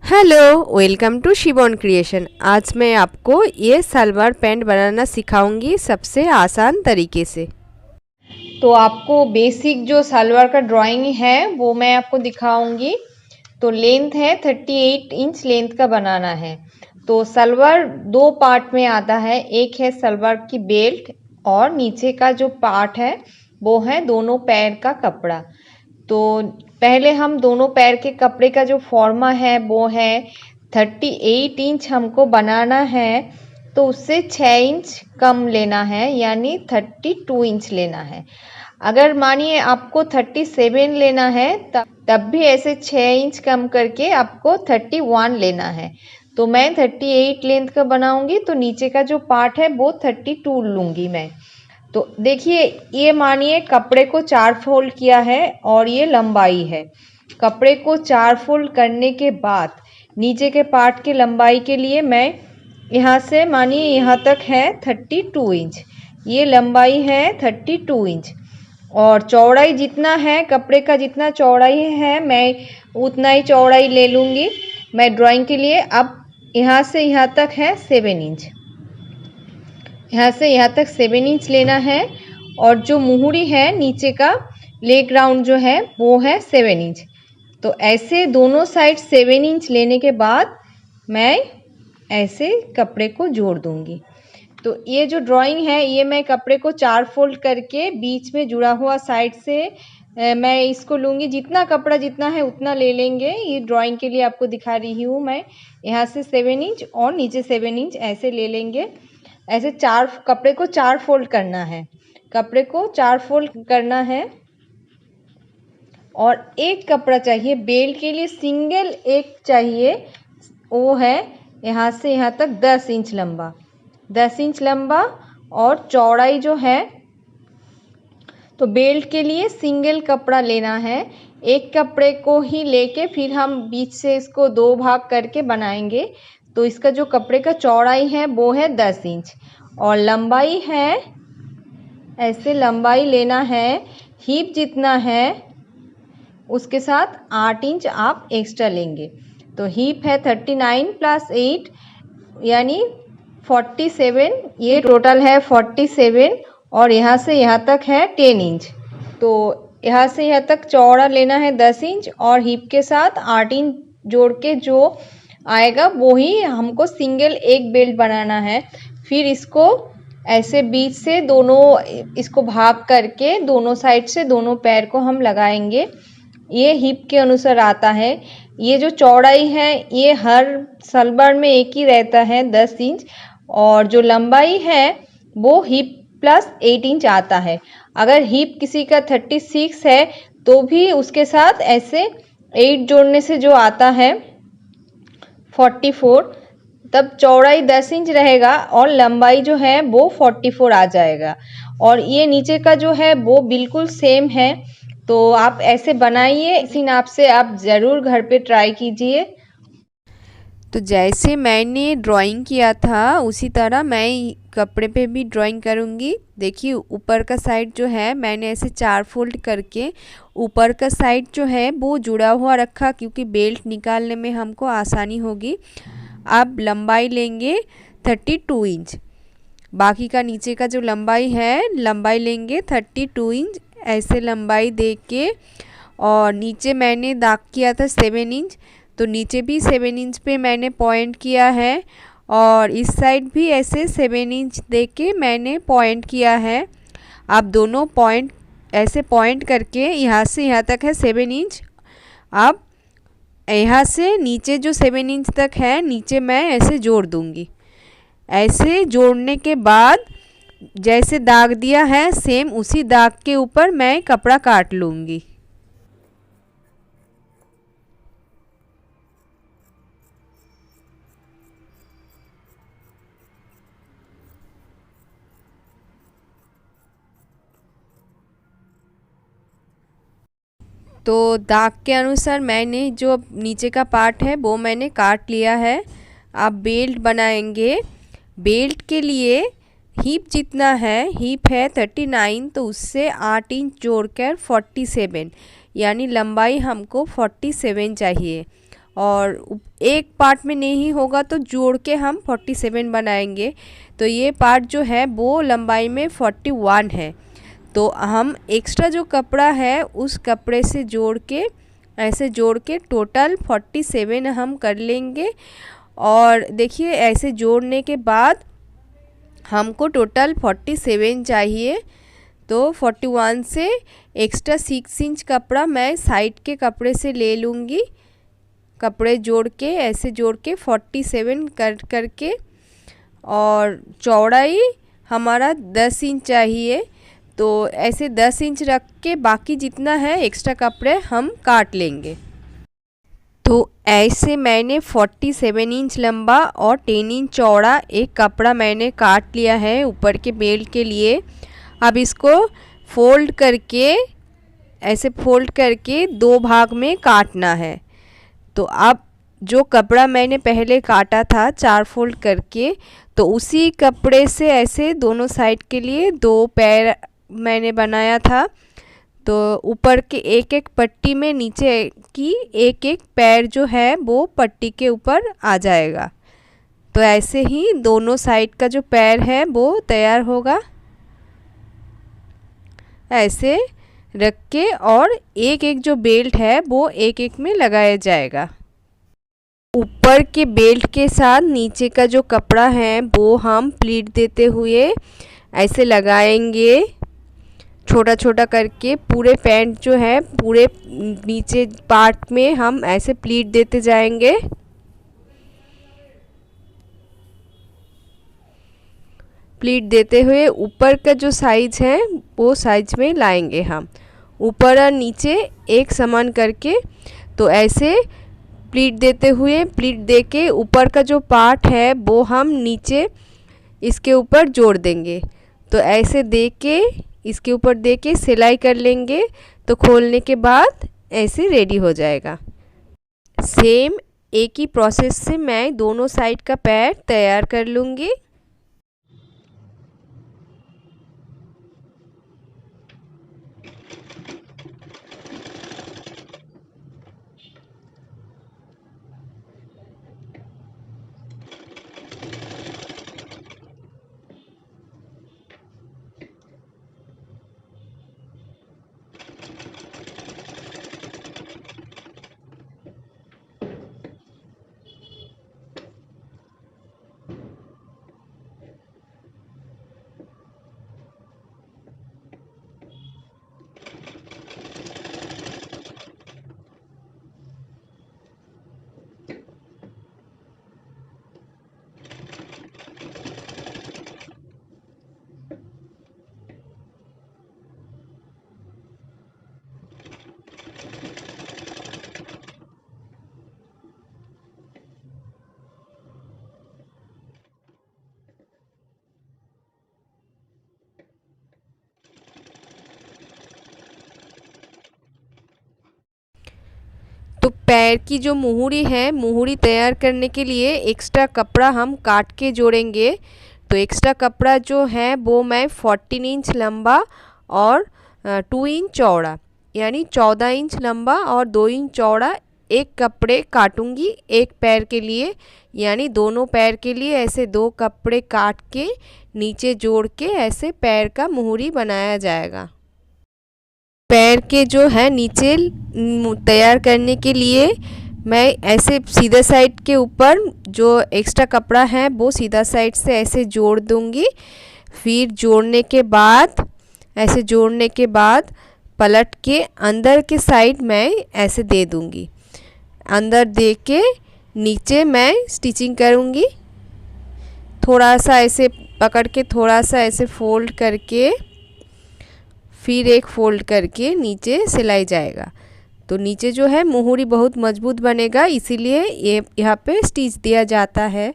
Hello, welcome to Shivon creation. आज मैं आपको ये सलवार पैंट बनाना सिखाऊंगी सबसे आसान तरीके से। तो आपको बेसिक जो सलवार का ड्राइंग है वो मैं आपको दिखाऊंगी। तो लेंथ है 38 इंच लेंथ का बनाना है। तो सलवार दो पार्ट में आता है, एक है सलवार की बेल्ट और नीचे का जो पार्ट है वो है दोनों पैर का कपड़ा। तो पहले हम दोनों पैर के कपड़े का जो फॉर्मा है वो है 38 इंच हमको बनाना है। तो उससे 6 इंच कम लेना है, यानी 32 इंच लेना है। अगर मानिए आपको 37 लेना है तब भी ऐसे 6 इंच कम करके आपको 31 लेना है। तो मैं 38 लेंथ का बनाऊंगी, तो नीचे का जो पार्ट है वो 32 लूंगी मैं। तो देखिए, ये मानिए कपड़े को 4 फोल्ड किया है और ये लंबाई है। कपड़े को 4 फोल्ड करने के बाद नीचे के पार्ट की लंबाई के लिए मैं यहाँ से मानिए यहाँ तक है 32 इंच। ये लंबाई है 32 इंच और चौड़ाई जितना है, कपड़े का जितना चौड़ाई है मैं उतना ही चौड़ाई ले लूँगी मैं ड्राइंग के लिए। अब यहाँ से यहाँ तक है 7 इंच, यहाँ से यहाँ तक 7 इंच लेना है। और जो मुहूरी है नीचे का लेग राउंड जो है वो है 7 इंच। तो ऐसे दोनों साइड 7 इंच लेने के बाद मैं ऐसे कपड़े को जोड़ दूंगी। तो ये जो ड्राइंग है ये मैं कपड़े को 4 फोल्ड करके बीच में जुड़ा हुआ साइड से मैं इसको लूँगी। जितना कपड़ा जितना है उतना ले लेंगे। ये ड्राइंग के लिए आपको दिखा रही हूँ मैं। यहाँ से 7 इंच और नीचे 7 इंच ऐसे ले लेंगे। ऐसे कपड़े को 4 फोल्ड करना है, कपड़े को 4 फोल्ड करना है। और एक कपड़ा चाहिए बेल्ट के लिए, सिंगल एक चाहिए, वो है यहाँ से यहाँ तक 10 इंच लंबा, 10 इंच लंबा। और चौड़ाई जो है, तो बेल्ट के लिए सिंगल कपड़ा लेना है। एक कपड़े को ही लेके फिर हम बीच से इसको 2 भाग करके बनाएंगे। तो इसका जो कपड़े का चौड़ाई है वो है 10 इंच और लंबाई है, ऐसे लंबाई लेना है हिप जितना है उसके साथ 8 इंच आप एक्स्ट्रा लेंगे। तो हिप है 39 प्लस 8 यानी 47, ये टोटल है 47। और यहाँ से यहाँ तक है 10 इंच। तो यहाँ से यहाँ तक चौड़ा लेना है 10 इंच और हिप के साथ 8 इंच जोड़ के जो आएगा वो ही हमको सिंगल एक बेल्ट बनाना है। फिर इसको ऐसे बीच से दोनों इसको भाग करके दोनों साइड से दोनों पैर को हम लगाएंगे। ये हिप के अनुसार आता है। ये जो चौड़ाई है ये हर सलवार में एक ही रहता है 10 इंच और जो लंबाई है वो हिप प्लस 8 इंच आता है। अगर हिप किसी का 36 है तो भी उसके साथ ऐसे 8 जोड़ने से जो आता है 44, तब चौड़ाई 10 इंच रहेगा और लंबाई जो है वो 44 आ जाएगा। और ये नीचे का जो है वो बिल्कुल सेम है। तो आप ऐसे बनाइए, इसी नाप से आप ज़रूर घर पे ट्राई कीजिए। तो जैसे मैंने ड्राइंग किया था उसी तरह मैं कपड़े पे भी ड्राइंग करूँगी। देखिए, ऊपर का साइड जो है मैंने ऐसे 4 फोल्ड करके ऊपर का साइड जो है वो जुड़ा हुआ रखा, क्योंकि बेल्ट निकालने में हमको आसानी होगी। अब लंबाई लेंगे 32 इंच, बाकी का नीचे का जो लंबाई है लंबाई लेंगे 32 इंच। ऐसे लंबाई दे के और नीचे मैंने दाग किया था 7 इंच, तो नीचे भी 7 इंच पे मैंने पॉइंट किया है और इस साइड भी ऐसे 7 इंच दे के मैंने पॉइंट किया है। आप दोनों पॉइंट ऐसे पॉइंट करके यहाँ से यहाँ तक है 7 इंच। अब यहाँ से नीचे जो 7 इंच तक है नीचे मैं ऐसे जोड़ दूँगी। ऐसे जोड़ने के बाद जैसे दाग दिया है सेम उसी दाग के ऊपर मैं कपड़ा काट लूँगी। तो दाग के अनुसार मैंने जो नीचे का पार्ट है वो मैंने काट लिया है। आप बेल्ट बनाएंगे। बेल्ट के लिए हिप जितना है, हिप है 39, तो उससे 8 इंच जोड़कर 47, यानी लंबाई हमको 47 चाहिए। और एक पार्ट में नहीं होगा तो जोड़ के हम 47 बनाएंगे। तो ये पार्ट जो है वो लंबाई में 41 है। तो हम एक्स्ट्रा जो कपड़ा है उस कपड़े से जोड़ के ऐसे जोड़ के टोटल 47 हम कर लेंगे। और देखिए ऐसे जोड़ने के बाद हमको टोटल 47 चाहिए। तो 41 से एक्स्ट्रा 6 इंच कपड़ा मैं साइड के कपड़े से ले लूँगी। कपड़े जोड़ के ऐसे जोड़ के 47 करके और चौड़ाई हमारा 10 इंच चाहिए। तो ऐसे 10 इंच रख के बाकी जितना है एक्स्ट्रा कपड़े हम काट लेंगे। तो ऐसे मैंने 47 इंच लंबा और 10 इंच चौड़ा एक कपड़ा मैंने काट लिया है ऊपर के बेल्ट के लिए। अब इसको फोल्ड करके ऐसे फोल्ड करके 2 भाग में काटना है। तो अब जो कपड़ा मैंने पहले काटा था 4 फोल्ड करके, तो उसी कपड़े से ऐसे दोनों साइड के लिए 2 पैर मैंने बनाया था। तो ऊपर के एक एक पट्टी में नीचे की एक एक पैर जो है वो पट्टी के ऊपर आ जाएगा। तो ऐसे ही दोनों साइड का जो पैर है वो तैयार होगा। ऐसे रख के और एक एक जो बेल्ट है वो एक एक में लगाया जाएगा। ऊपर के बेल्ट के साथ नीचे का जो कपड़ा है वो हम प्लीट देते हुए ऐसे लगाएंगे छोटा छोटा करके। पूरे पैंट जो है पूरे नीचे पार्ट में हम ऐसे प्लीट देते जाएंगे। प्लीट देते हुए ऊपर का जो साइज है वो साइज में लाएंगे हम, ऊपर और नीचे एक समान करके। तो ऐसे प्लीट देते हुए प्लीट दे के ऊपर का जो पार्ट है वो हम नीचे इसके ऊपर जोड़ देंगे। तो ऐसे दे के इसके ऊपर दे के सिलाई कर लेंगे। तो खोलने के बाद ऐसे रेडी हो जाएगा। सेम एक ही प्रोसेस से मैं दोनों साइड का पैर तैयार कर लूँगी। तो पैर की जो मुहूरी है, मुहूरी तैयार करने के लिए एक्स्ट्रा कपड़ा हम काट के जोड़ेंगे। तो एक्स्ट्रा कपड़ा जो है वो मैं 14 इंच लंबा और 2 इंच चौड़ा यानी 14 इंच लंबा और 2 इंच चौड़ा एक कपड़े काटूंगी एक पैर के लिए। यानी दोनों पैर के लिए ऐसे 2 कपड़े काट के नीचे जोड़ के ऐसे पैर का मुहूरी बनाया जाएगा। पैर के जो है नीचे तैयार करने के लिए मैं ऐसे सीधा साइड के ऊपर जो एक्स्ट्रा कपड़ा है वो सीधा साइड से ऐसे जोड़ दूंगी। फिर जोड़ने के बाद पलट के अंदर के साइड मैं ऐसे दे दूंगी। अंदर दे के नीचे मैं स्टिचिंग करूंगी। थोड़ा सा ऐसे पकड़ के थोड़ा सा ऐसे फोल्ड करके फिर एक फोल्ड करके नीचे सिलाई जाएगा। तो नीचे जो है मुहूरी बहुत मजबूत बनेगा, इसीलिए ये यहाँ पे स्टिच दिया जाता है।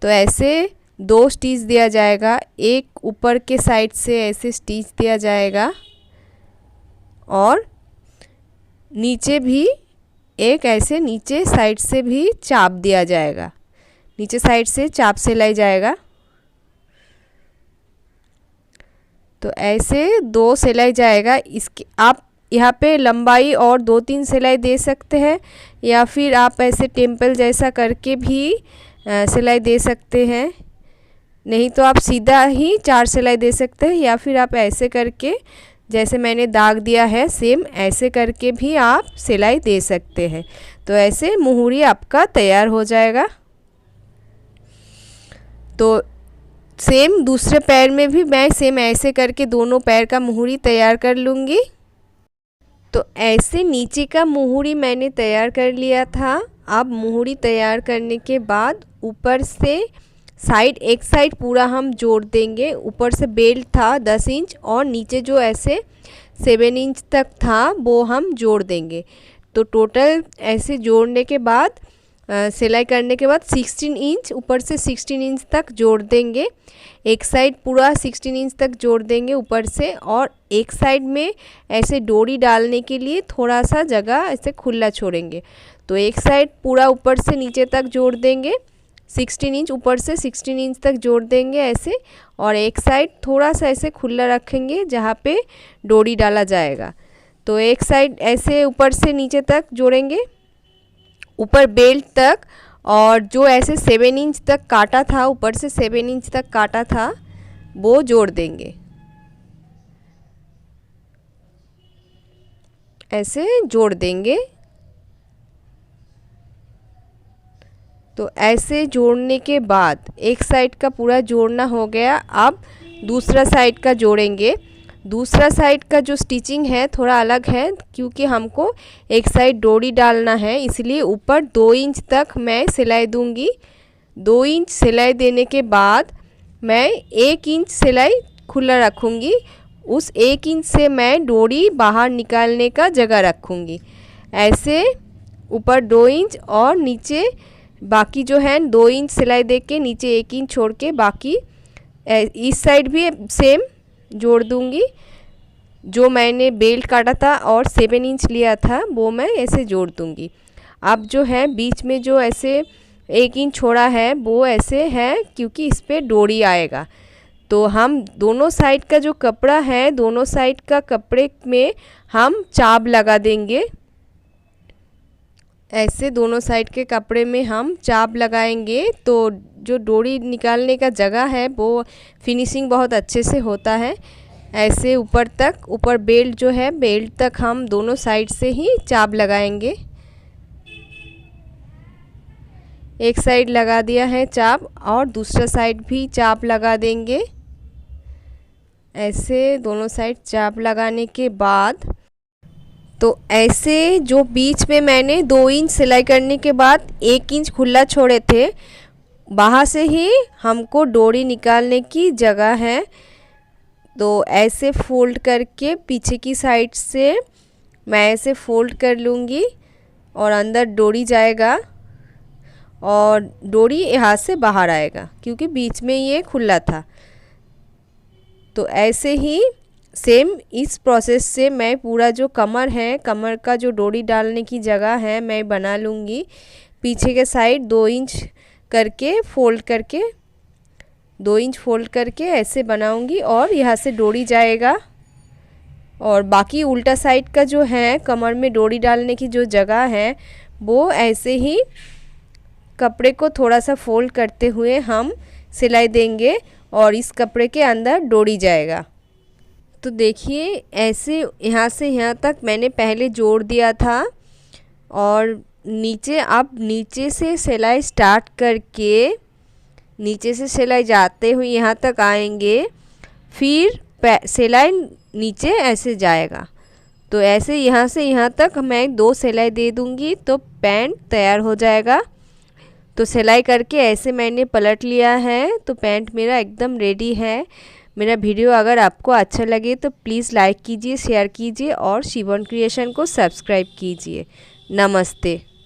तो ऐसे 2 स्टिच दिया जाएगा, एक ऊपर के साइड से ऐसे स्टिच दिया जाएगा और नीचे भी एक ऐसे नीचे साइड से भी चाप दिया जाएगा। नीचे साइड से चाप सिलाई जाएगा। तो ऐसे 2 सिलाई जाएगा। इसके आप यहाँ पे लंबाई और 2-3 सिलाई दे सकते हैं, या फिर आप ऐसे टेम्पल जैसा करके भी सिलाई दे सकते हैं। नहीं तो आप सीधा ही 4 सिलाई दे सकते हैं, या फिर आप ऐसे करके जैसे मैंने दाग दिया है सेम ऐसे करके भी आप सिलाई दे सकते हैं। तो ऐसे मुहूरी आपका तैयार हो जाएगा। तो सेम दूसरे पैर में भी मैं सेम ऐसे करके दोनों पैर का मुहूरी तैयार कर लूँगी। तो ऐसे नीचे का मुहूरी मैंने तैयार कर लिया था। अब मुहूरी तैयार करने के बाद ऊपर से एक साइड पूरा हम जोड़ देंगे। ऊपर से बेल्ट था 10 इंच और नीचे जो ऐसे 7 इंच तक था वो हम जोड़ देंगे। तो टोटल ऐसे जोड़ने के बाद सिलाई करने के बाद 16 इंच ऊपर से 16 इंच तक जोड़ देंगे। एक साइड पूरा 16 इंच तक जोड़ देंगे ऊपर से, और एक साइड में ऐसे डोरी डालने के लिए थोड़ा सा जगह ऐसे खुला छोड़ेंगे। तो एक साइड पूरा ऊपर से नीचे तक जोड़ देंगे 16 इंच, ऊपर से 16 इंच तक जोड़ देंगे ऐसे, और एक साइड थोड़ा सा ऐसे खुला रखेंगे जहाँ पे डोरी डाला जाएगा। तो एक साइड ऐसे ऊपर से नीचे तक जोड़ेंगे, ऊपर बेल्ट तक, और जो ऐसे 7 इंच तक काटा था, ऊपर से 7 इंच तक काटा था वो जोड़ देंगे। ऐसे जोड़ देंगे। तो ऐसे जोड़ने के बाद एक साइड का पूरा जोड़ना हो गया। अब दूसरा साइड का जोड़ेंगे। दूसरा साइड का जो स्टिचिंग है थोड़ा अलग है, क्योंकि हमको एक साइड डोरी डालना है, इसलिए ऊपर 2 इंच तक मैं सिलाई दूंगी। 2 इंच सिलाई देने के बाद मैं 1 इंच सिलाई खुला रखूँगी। उस 1 इंच से मैं डोरी बाहर निकालने का जगह रखूँगी। ऐसे ऊपर 2 इंच और नीचे बाकी जो है 2 इंच सिलाई दे के नीचे 1 इंच छोड़ के बाकी इस साइड भी सेम जोड़ दूंगी। जो मैंने बेल्ट काटा था और 7 इंच लिया था वो मैं ऐसे जोड़ दूंगी। अब जो है बीच में जो ऐसे 1 इंच छोड़ा है वो ऐसे है क्योंकि इस पर डोरी आएगा। तो हम दोनों साइड का जो कपड़ा है, दोनों साइड का कपड़े में हम चाप लगा देंगे। ऐसे दोनों साइड के कपड़े में हम चाप लगाएंगे तो जो डोरी निकालने का जगह है वो फिनिशिंग बहुत अच्छे से होता है। ऐसे ऊपर तक, ऊपर बेल्ट जो है बेल्ट तक हम दोनों साइड से ही चाप लगाएंगे। एक साइड लगा दिया है चाप और दूसरा साइड भी चाप लगा देंगे। ऐसे दोनों साइड चाप लगाने के बाद तो ऐसे जो बीच में मैंने 2 इंच सिलाई करने के बाद 1 इंच खुला छोड़े थे, वहाँ से ही हमको डोरी निकालने की जगह है। तो ऐसे फोल्ड करके पीछे की साइड से मैं ऐसे फोल्ड कर लूँगी और अंदर डोरी जाएगा और डोरी यहाँ से बाहर आएगा क्योंकि बीच में ये खुला था। तो ऐसे ही सेम इस प्रोसेस से मैं पूरा जो कमर है, कमर का जो डोरी डालने की जगह है मैं बना लूँगी। पीछे के साइड 2 इंच करके फोल्ड करके 2 इंच फोल्ड करके ऐसे बनाऊँगी और यहाँ से डोरी जाएगा। और बाकी उल्टा साइड का जो है कमर में डोरी डालने की जो जगह है वो ऐसे ही कपड़े को थोड़ा सा फोल्ड करते हुए हम सिलाई देंगे और इस कपड़े के अंदर डोरी जाएगा। तो देखिए ऐसे यहाँ से यहाँ तक मैंने पहले जोड़ दिया था और नीचे, अब नीचे से सिलाई स्टार्ट करके नीचे से सिलाई जाते हुए यहाँ तक आएंगे, फिर सिलाई नीचे ऐसे जाएगा। तो ऐसे यहाँ से यहाँ तक मैं 2 सिलाई दे दूँगी तो पैंट तैयार हो जाएगा। तो सिलाई करके ऐसे मैंने पलट लिया है तो पैंट मेरा एकदम रेडी है। मेरा वीडियो अगर आपको अच्छा लगे तो प्लीज़ लाइक कीजिए, शेयर कीजिए और शिवम क्रिएशन को सब्सक्राइब कीजिए। नमस्ते।